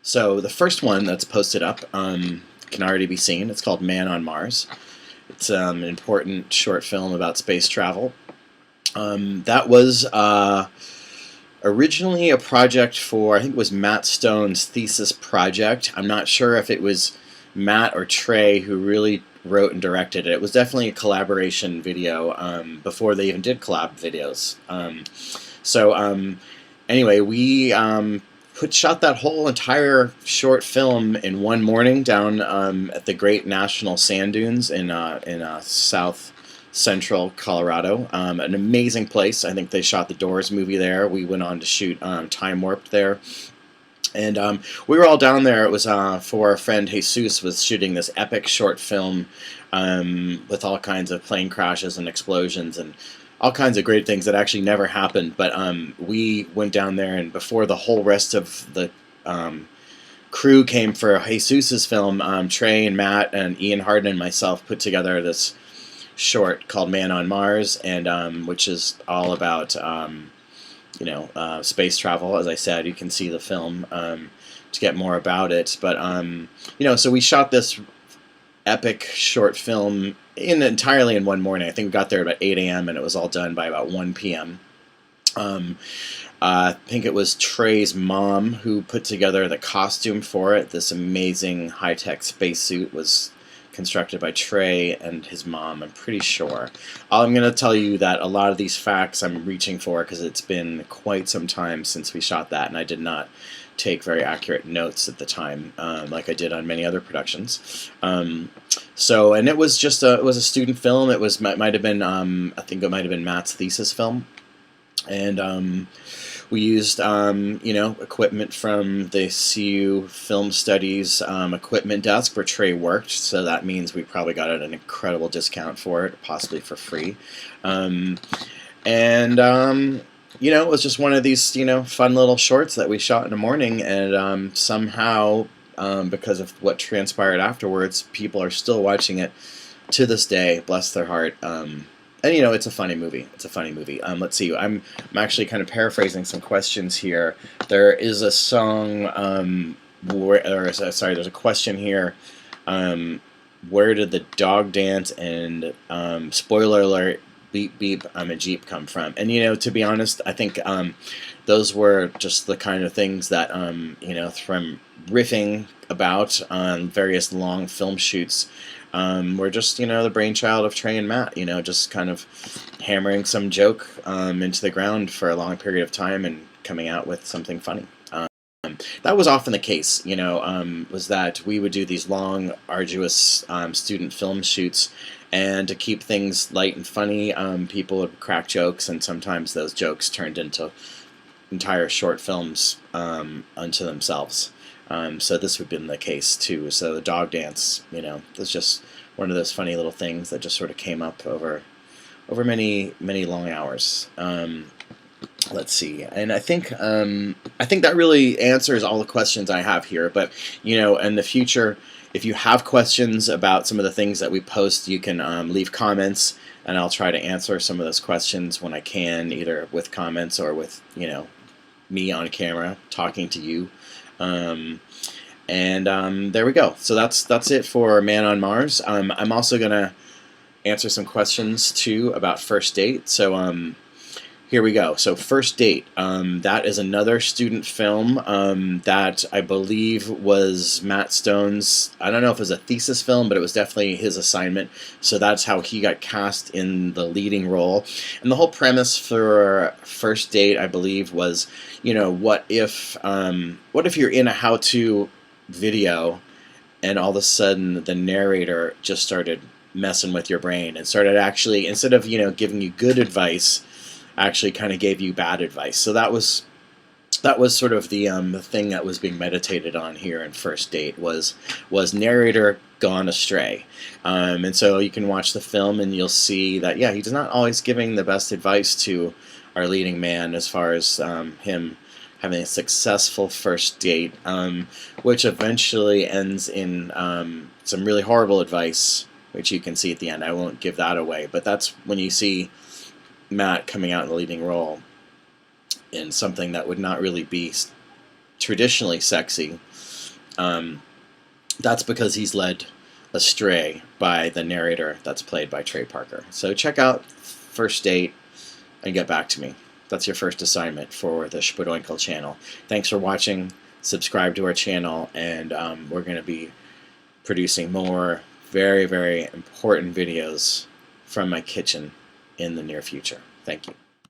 So the first one that's posted up can already be seen. It's called Man on Mars. It's an important short film about space travel. That was originally a project for, I think it was Matt Stone's thesis project. I'm not sure if it was Matt or Trey who really wrote and directed it. It was definitely a collaboration video before they even did collab videos. Anyway, we shot that whole entire short film in one morning down at the Great National Sand Dunes in South Central Colorado. An amazing place. I think they shot the Doors movie there. We went on to shoot Time Warped there. And we were all down there. It was for our friend Jesus was shooting this epic short film with all kinds of plane crashes and explosions and all kinds of great things that actually never happened. But we went down there, and before the whole rest of the crew came for Jesus's film, Trey and Matt and Ian Hardin and myself put together this short called Man on Mars, and which is all about space travel. As I said, you can see the film to get more about it. But so we shot this epic short film entirely in one morning. I think we got there about 8 a.m. and it was all done by about 1 p.m. I think it was Trey's mom who put together the costume for it. This amazing high-tech spacesuit was constructed by Trey and his mom, I'm pretty sure. I'm going to tell you that a lot of these facts I'm reaching for because it's been quite some time since we shot that, and I did not take very accurate notes at the time, like I did on many other productions. And it was just it was a student film. It might have been I think it might have been Matt's thesis film, and we used equipment from the CU Film Studies equipment desk where Trey worked, so that means we probably got an incredible discount for it, possibly for free. It was just one of these, fun little shorts that we shot in the morning, and somehow, because of what transpired afterwards, people are still watching it to this day, bless their heart. And, it's a funny movie. Let's see, I'm actually kind of paraphrasing some questions here. There is a song, there's a question here, where did the dog dance and, spoiler alert, beep beep, I'm a Jeep come from? And to be honest, I think those were just the kind of things that from riffing about on various long film shoots were just the brainchild of Trey and Matt. Just kind of hammering some joke into the ground for a long period of time and coming out with something funny. That was often the case, was that we would do these long, arduous student film shoots, and to keep things light and funny, people would crack jokes, and sometimes those jokes turned into entire short films unto themselves. So this would have been the case too. So the dog dance, was just one of those funny little things that just sort of came up over many long hours. Let's see, and I think that really answers all the questions I have here. But in the future, if you have questions about some of the things that we post, you can leave comments, and I'll try to answer some of those questions when I can, either with comments or with me on camera talking to you. There we go. So that's it for Man on Mars. I'm also gonna answer some questions too about First Date. So here we go. So First Date, that is another student film that I believe was Matt Stone's, I don't know if it was a thesis film, but it was definitely his assignment. So that's how he got cast in the leading role. And the whole premise for First Date, I believe, was, what if you're in a how-to video and all of a sudden the narrator just started messing with your brain and started actually, instead of, giving you good advice, actually kind of gave you bad advice. So that was sort of the thing that was being meditated on here in First Date was narrator gone astray. And so you can watch the film and you'll see that, yeah, he's not always giving the best advice to our leading man as far as him having a successful first date, which eventually ends in some really horrible advice, which you can see at the end. I won't give that away, but that's when you see Matt coming out in the leading role in something that would not really be traditionally sexy, That's because he's led astray by the narrator that's played by Trey Parker. So check out First Date and get back to me. That's your first assignment for the Shpadoinkle channel. Thanks for watching. Subscribe to our channel, and we're going to be producing more very, very important videos from my kitchen in the near future. Thank you.